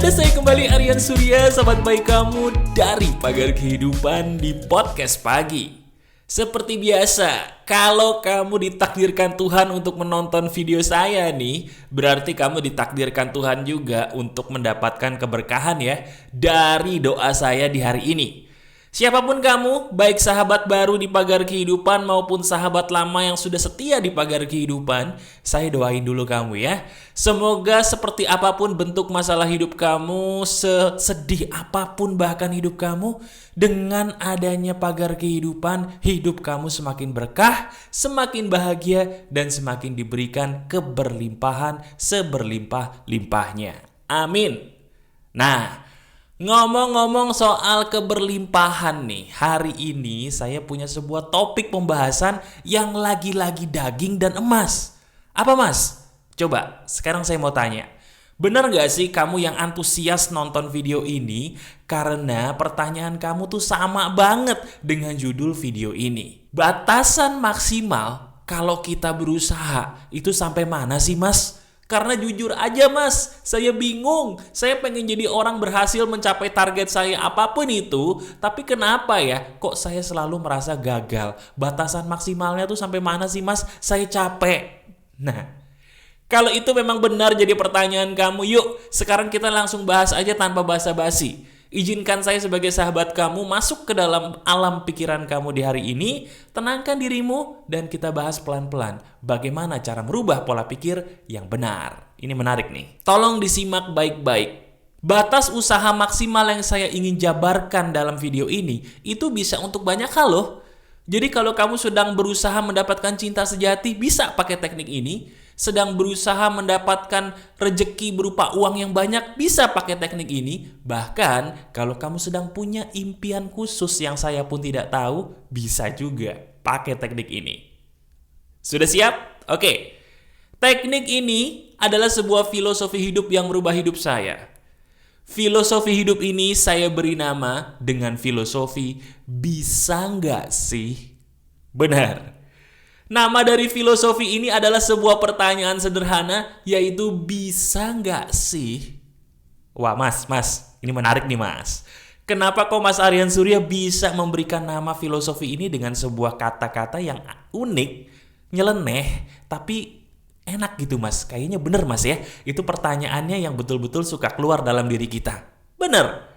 Ada saya kembali, Aryan Surya, sahabat baik kamu dari Pagar Kehidupan di podcast pagi. Seperti biasa, kalau kamu ditakdirkan Tuhan untuk menonton video saya nih, berarti kamu ditakdirkan Tuhan juga untuk mendapatkan keberkahan ya dari doa saya di hari ini. Siapapun kamu, baik sahabat baru di Pagar Kehidupan maupun sahabat lama yang sudah setia di Pagar Kehidupan, saya doain dulu kamu ya. Semoga seperti apapun bentuk masalah hidup kamu, sesedih apapun bahkan hidup kamu, dengan adanya Pagar Kehidupan, hidup kamu semakin berkah, semakin bahagia, dan semakin diberikan keberlimpahan seberlimpah-limpahnya. Amin. Nah, ngomong-ngomong soal keberlimpahan nih, hari ini saya punya sebuah topik pembahasan yang lagi-lagi daging dan emas. Apa mas? Coba, sekarang saya mau tanya. Bener gak sih kamu yang antusias nonton video ini karena pertanyaan kamu tuh sama banget dengan judul video ini? Batasan maksimal kalau kita berusaha itu sampai mana sih mas? Karena jujur aja mas, saya bingung. Saya pengen jadi orang berhasil mencapai target saya apapun itu. Tapi kenapa ya, kok saya selalu merasa gagal? Batasan maksimalnya tuh sampai mana sih mas? Saya capek. Nah, kalau itu memang benar jadi pertanyaan kamu, yuk sekarang kita langsung bahas aja tanpa basa-basi. Izinkan saya sebagai sahabat kamu masuk ke dalam alam pikiran kamu di hari ini, tenangkan dirimu, dan kita bahas pelan-pelan bagaimana cara merubah pola pikir yang benar. Ini menarik nih. Tolong disimak baik-baik. Batas usaha maksimal yang saya ingin jabarkan dalam video ini, itu bisa untuk banyak hal loh. Jadi kalau kamu sedang berusaha mendapatkan cinta sejati, bisa pakai teknik ini. Sedang berusaha mendapatkan rejeki berupa uang yang banyak, bisa pakai teknik ini. Bahkan kalau kamu sedang punya impian khusus yang saya pun tidak tahu, bisa juga pakai teknik ini. Sudah siap? Oke. Teknik ini adalah sebuah filosofi hidup yang merubah hidup saya. Filosofi hidup ini saya beri nama dengan filosofi bisa nggak sih? Benar. Nama dari filosofi ini adalah sebuah pertanyaan sederhana, yaitu bisa nggak sih? Wah mas, ini menarik nih mas. Kenapa kok Mas Aryan Surya bisa memberikan nama filosofi ini dengan sebuah kata-kata yang unik, nyeleneh, tapi enak gitu mas? Kayaknya bener mas ya, itu pertanyaannya yang betul-betul suka keluar dalam diri kita. Bener.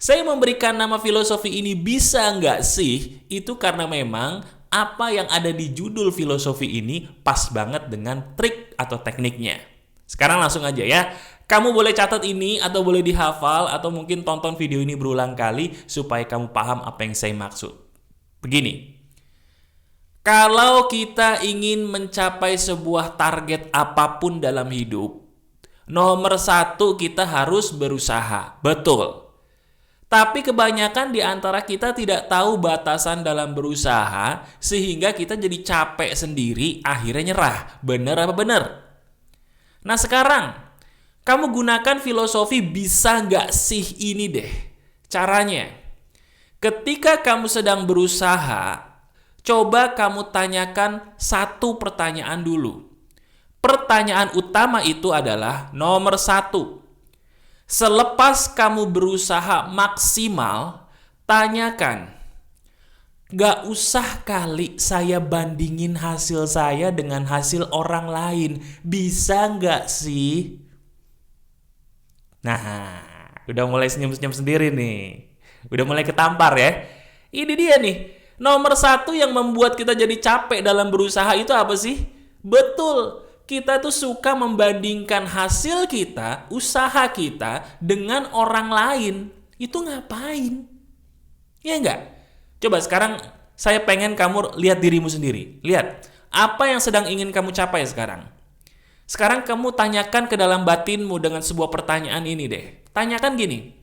Saya memberikan nama filosofi ini bisa nggak sih? Itu karena memang apa yang ada di judul filosofi ini pas banget dengan trik atau tekniknya. Sekarang langsung aja ya. Kamu boleh catat ini atau boleh dihafal atau mungkin tonton video ini berulang kali supaya kamu paham apa yang saya maksud. Begini. Kalau kita ingin mencapai sebuah target apapun dalam hidup, nomor satu kita harus berusaha. Betul. Tapi kebanyakan di antara kita tidak tahu batasan dalam berusaha sehingga kita jadi capek sendiri, akhirnya nyerah. Bener apa bener? Nah sekarang, kamu gunakan filosofi bisa nggak sih ini deh. Caranya, ketika kamu sedang berusaha, coba kamu tanyakan satu pertanyaan dulu. Pertanyaan utama itu adalah nomor satu. Selepas kamu berusaha maksimal, tanyakan, gak usah kali saya bandingin hasil saya dengan hasil orang lain. Bisa gak sih? Nah, udah mulai senyum-senyum sendiri nih. Udah mulai ketampar ya. Ini dia nih. Nomor satu yang membuat kita jadi capek dalam berusaha itu apa sih? Betul. Kita tuh suka membandingkan hasil kita, usaha kita dengan orang lain. Itu ngapain? Ya enggak? Coba sekarang saya pengen kamu lihat dirimu sendiri. Lihat, apa yang sedang ingin kamu capai sekarang? Sekarang kamu tanyakan ke dalam batinmu dengan sebuah pertanyaan ini deh. Tanyakan gini,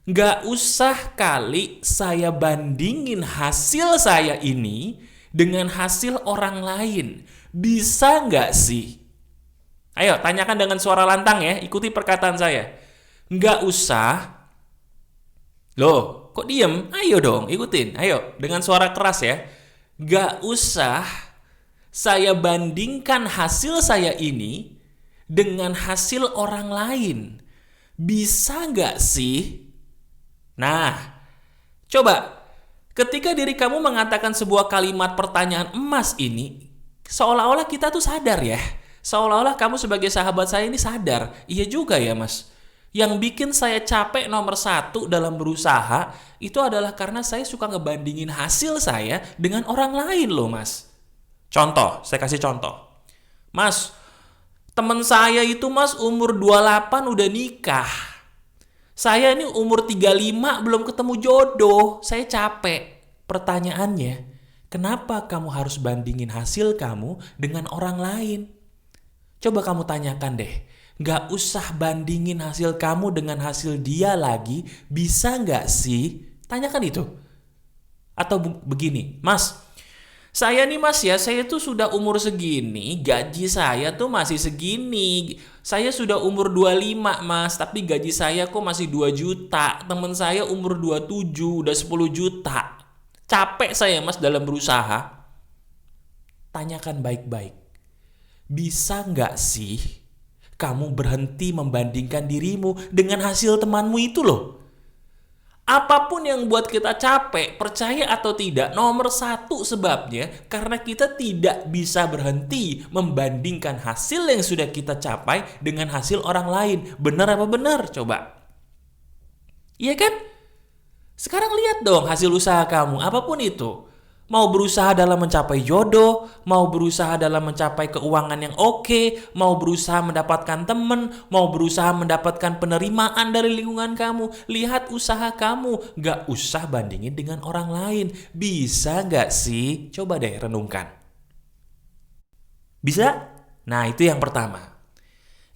gak usah kali saya bandingin hasil saya ini dengan hasil orang lain. Bisa nggak sih? Ayo, tanyakan dengan suara lantang ya. Ikuti perkataan saya. Nggak usah. Loh, kok diem? Ayo dong, ikutin. Ayo, dengan suara keras ya. Nggak usah saya bandingkan hasil saya ini dengan hasil orang lain. Bisa nggak sih? Nah, coba ketika diri kamu mengatakan sebuah kalimat pertanyaan emas ini, seolah-olah kita tuh sadar ya. Seolah-olah kamu sebagai sahabat saya ini sadar. Iya juga ya mas. Yang bikin saya capek nomor satu dalam berusaha, itu adalah karena saya suka ngebandingin hasil saya dengan orang lain loh mas. Contoh, saya kasih contoh. Mas, teman saya itu mas umur 28 udah nikah. Saya ini umur 35 belum ketemu jodoh. Saya capek. Pertanyaannya, kenapa kamu harus bandingin hasil kamu dengan orang lain? Coba kamu tanyakan deh. Gak usah bandingin hasil kamu dengan hasil dia lagi. Bisa gak sih? Tanyakan itu. Atau begini, mas, saya nih mas ya, saya tuh sudah umur segini, gaji saya tuh masih segini. Saya sudah umur 25 mas, tapi gaji saya kok masih 2 juta. Temen saya umur 27, udah 10 juta. Capek saya mas dalam berusaha. Tanyakan baik-baik. Bisa nggak sih kamu berhenti membandingkan dirimu dengan hasil temanmu itu loh? Apapun yang buat kita capek, percaya atau tidak, nomor satu sebabnya karena kita tidak bisa berhenti membandingkan hasil yang sudah kita capai dengan hasil orang lain. Benar apa benar? Coba. Iya kan? Sekarang lihat dong hasil usaha kamu, apapun itu. Mau berusaha dalam mencapai jodoh, mau berusaha dalam mencapai keuangan yang oke, mau berusaha mendapatkan teman, mau berusaha mendapatkan penerimaan dari lingkungan kamu. Lihat usaha kamu, gak usah bandingin dengan orang lain. Bisa gak sih? Coba deh renungkan. Bisa? Nah itu yang pertama.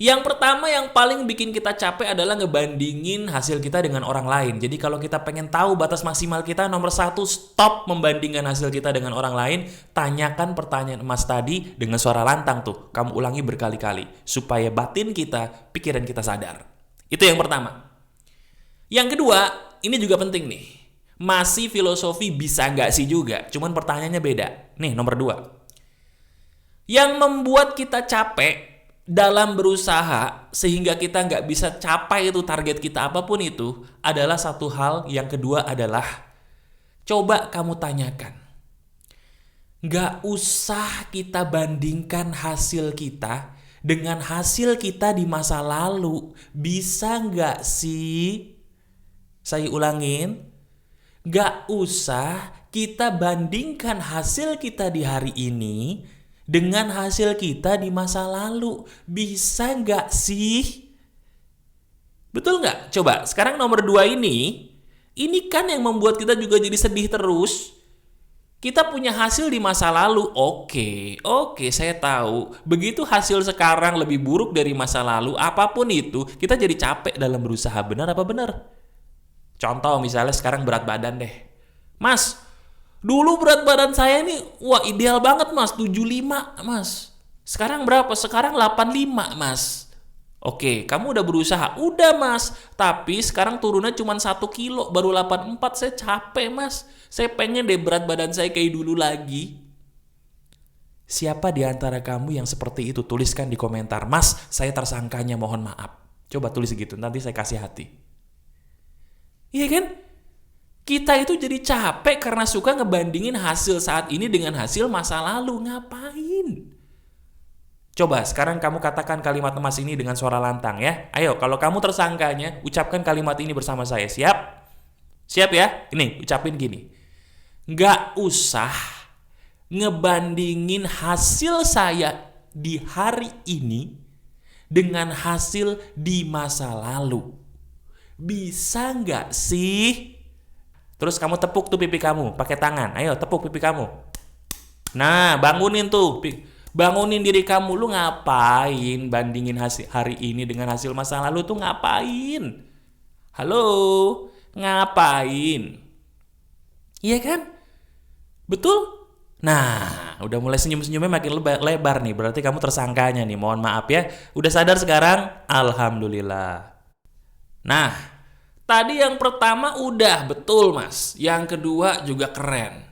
Yang pertama yang paling bikin kita capek adalah ngebandingin hasil kita dengan orang lain. Jadi kalau kita pengen tahu batas maksimal kita, nomor satu, stop membandingkan hasil kita dengan orang lain. Tanyakan pertanyaan emas tadi dengan suara lantang tuh. Kamu ulangi berkali-kali. Supaya batin kita, pikiran kita sadar. Itu yang pertama. Yang kedua, ini juga penting nih. Masih filosofi bisa nggak sih juga. Cuman pertanyaannya beda. Nih nomor dua. Yang membuat kita capek dalam berusaha sehingga kita nggak bisa capai itu target kita apapun itu adalah satu hal. Yang kedua adalah coba kamu tanyakan, nggak usah kita bandingkan hasil kita dengan hasil kita di masa lalu. Bisa nggak sih? Saya ulangin, nggak usah kita bandingkan hasil kita di hari ini dengan hasil kita di masa lalu. Bisa nggak sih? Betul nggak? Coba, sekarang nomor 2 ini kan yang membuat kita juga jadi sedih terus. Kita punya hasil di masa lalu, oke, saya tahu. Begitu hasil sekarang lebih buruk dari masa lalu, apapun itu, kita jadi capek dalam berusaha. Benar apa benar? Contoh misalnya sekarang berat badan deh. Mas, dulu berat badan saya ini, wah ideal banget mas, 75 mas. Sekarang berapa? Sekarang 85 mas. Oke, kamu udah berusaha. Udah mas, tapi sekarang turunnya cuma 1 kilo, baru 84. Saya capek mas. Saya pengen deh berat badan saya kayak dulu lagi. Siapa di antara kamu yang seperti itu? Tuliskan di komentar. Mas, saya tersangkanya, mohon maaf. Coba tulis gitu, nanti saya kasih hati. Iya kan? Kita itu jadi capek karena suka ngebandingin hasil saat ini dengan hasil masa lalu. Ngapain? Coba sekarang kamu katakan kalimat emas ini dengan suara lantang ya. Ayo, kalau kamu tersangkanya, ucapkan kalimat ini bersama saya. Siap? Siap ya? Ini, ucapin gini. Nggak usah ngebandingin hasil saya di hari ini dengan hasil di masa lalu. Bisa nggak sih? Terus kamu tepuk tuh pipi kamu pakai tangan. Ayo tepuk pipi kamu. Nah, bangunin tuh. Bangunin diri kamu. Lu ngapain bandingin hasil hari ini dengan hasil masa lalu tuh ngapain? Halo? Ngapain? Iya kan? Betul? Nah, udah mulai senyum-senyumnya makin lebar nih. Berarti kamu tersangkanya nih. Mohon maaf ya. Udah sadar sekarang? Alhamdulillah. Nah, tadi yang pertama udah betul mas. Yang kedua juga keren.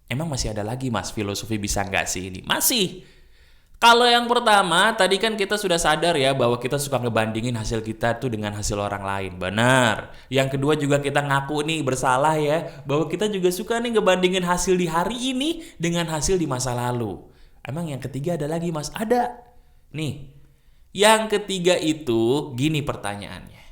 Emang masih ada lagi mas filosofi bisa nggak sih ini? Masih. Kalau yang pertama, tadi kan kita sudah sadar ya bahwa kita suka ngebandingin hasil kita tuh dengan hasil orang lain. Benar. Yang kedua juga kita ngaku nih bersalah ya, bahwa kita juga suka nih ngebandingin hasil di hari ini dengan hasil di masa lalu. Emang yang ketiga ada lagi, Mas? Ada. Nih, yang ketiga itu gini pertanyaannya.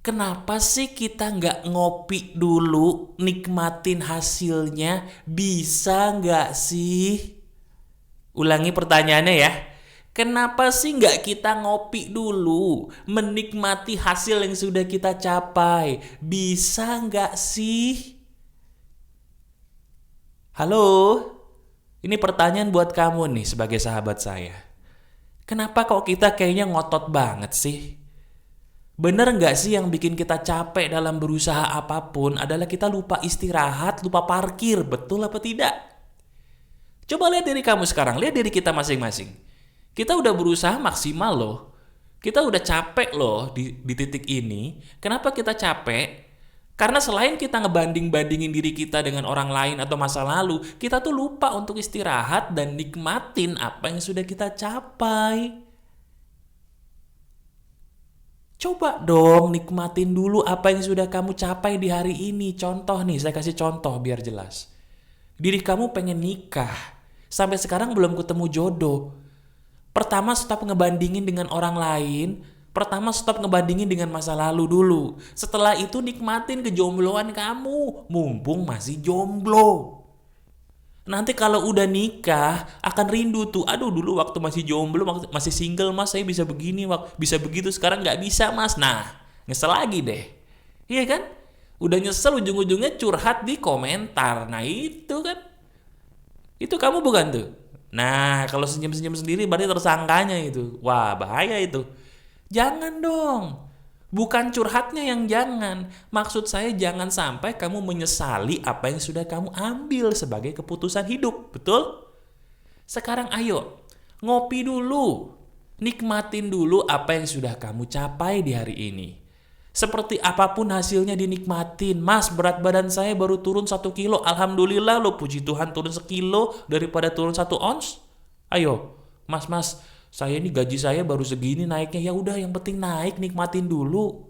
Kenapa sih kita nggak ngopi dulu, nikmatin hasilnya? Bisa nggak sih? Ulangi pertanyaannya ya. Kenapa sih nggak kita ngopi dulu, menikmati hasil yang sudah kita capai? Bisa nggak sih? Halo? Ini pertanyaan buat kamu nih sebagai sahabat saya. Kenapa kok kita kayaknya ngotot banget sih? Bener nggak sih yang bikin kita capek dalam berusaha apapun adalah kita lupa istirahat, lupa parkir, betul apa tidak? Coba lihat diri kamu sekarang, lihat diri kita masing-masing. Kita udah berusaha maksimal loh. Kita udah capek loh di titik ini. Kenapa kita capek? Karena selain kita ngebanding-bandingin diri kita dengan orang lain atau masa lalu, kita tuh lupa untuk istirahat dan nikmatin apa yang sudah kita capai. Coba dong nikmatin dulu apa yang sudah kamu capai di hari ini. Contoh nih, saya kasih contoh biar jelas. Diri kamu pengen nikah. Sampai sekarang belum ketemu jodoh. Pertama stop ngebandingin dengan orang lain. Pertama stop ngebandingin dengan masa lalu dulu. Setelah itu nikmatin kejombloan kamu. Mumpung masih jomblo. Nanti kalau udah nikah akan rindu tuh. Aduh dulu waktu masih jomblo, masih single mas, saya bisa begini, bisa begitu. Sekarang gak bisa mas. Nah nyesel lagi deh. Iya kan? Udah nyesel ujung-ujungnya curhat di komentar. Nah itu kan. Itu kamu bukan tuh. Nah, kalau senyum-senyum sendiri berarti tersangkanya itu. Wah, bahaya itu. Jangan dong. Bukan curhatnya yang jangan. Maksud saya jangan sampai kamu menyesali apa yang sudah kamu ambil sebagai keputusan hidup. Betul? Sekarang ayo, ngopi dulu. Nikmatin dulu apa yang sudah kamu capai di hari ini. Seperti apapun hasilnya dinikmatin. Mas, berat badan saya baru turun 1 kilo. Alhamdulillah loh, puji Tuhan turun 1 kilo daripada turun 1 ons. Ayo, mas, saya ini gaji saya baru segini naiknya. Ya udah, yang penting naik, nikmatin dulu.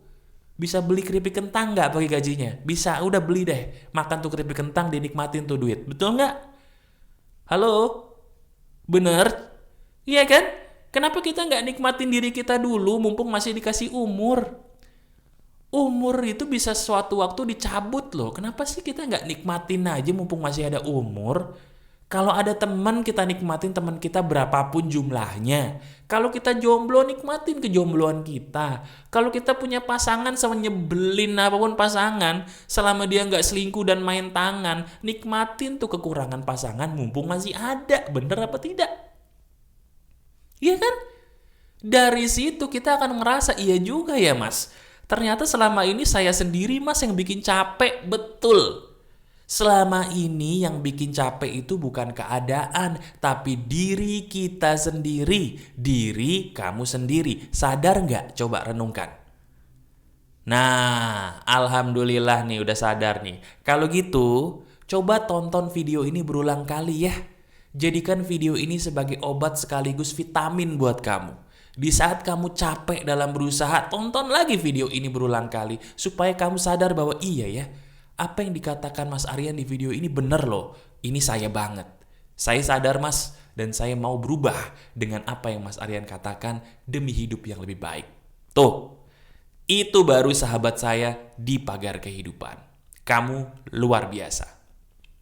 Bisa beli keripik kentang nggak pakai gajinya? Bisa, udah beli deh. Makan tuh keripik kentang, dinikmatin tuh duit. Betul nggak? Halo? Bener? Iya kan? Kenapa kita nggak nikmatin diri kita dulu mumpung masih dikasih umur? Umur itu bisa suatu waktu dicabut loh. Kenapa sih kita nggak nikmatin aja mumpung masih ada umur? Kalau ada teman, kita nikmatin teman kita berapapun jumlahnya. Kalau kita jomblo, nikmatin kejombloan kita. Kalau kita punya pasangan, sama nyebelin apapun pasangan, selama dia nggak selingkuh dan main tangan, nikmatin tuh kekurangan pasangan mumpung masih ada. Bener apa tidak? Iya kan? Dari situ kita akan merasa, iya juga ya mas. Ternyata selama ini saya sendiri mas yang bikin capek. Betul. Selama ini yang bikin capek itu bukan keadaan, tapi diri kita sendiri. Diri kamu sendiri. Sadar nggak? Coba renungkan. Nah, alhamdulillah nih udah sadar nih. Kalau gitu, coba tonton video ini berulang kali ya. Jadikan video ini sebagai obat sekaligus vitamin buat kamu. Di saat kamu capek dalam berusaha, tonton lagi video ini berulang kali. Supaya kamu sadar bahwa iya ya, apa yang dikatakan Mas Aryan di video ini bener loh. Ini saya banget. Saya sadar mas, dan saya mau berubah dengan apa yang Mas Aryan katakan demi hidup yang lebih baik. Tuh, itu baru sahabat saya di pagar kehidupan. Kamu luar biasa.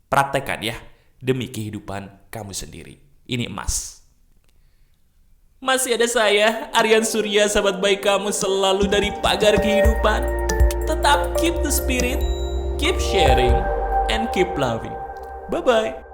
Praktekkan ya, demi kehidupan kamu sendiri. Ini emas. Masih ada saya, Aryan Surya, sahabat baik kamu selalu dari pagar kehidupan. Tetap keep the spirit, keep sharing, and keep loving. Bye-bye.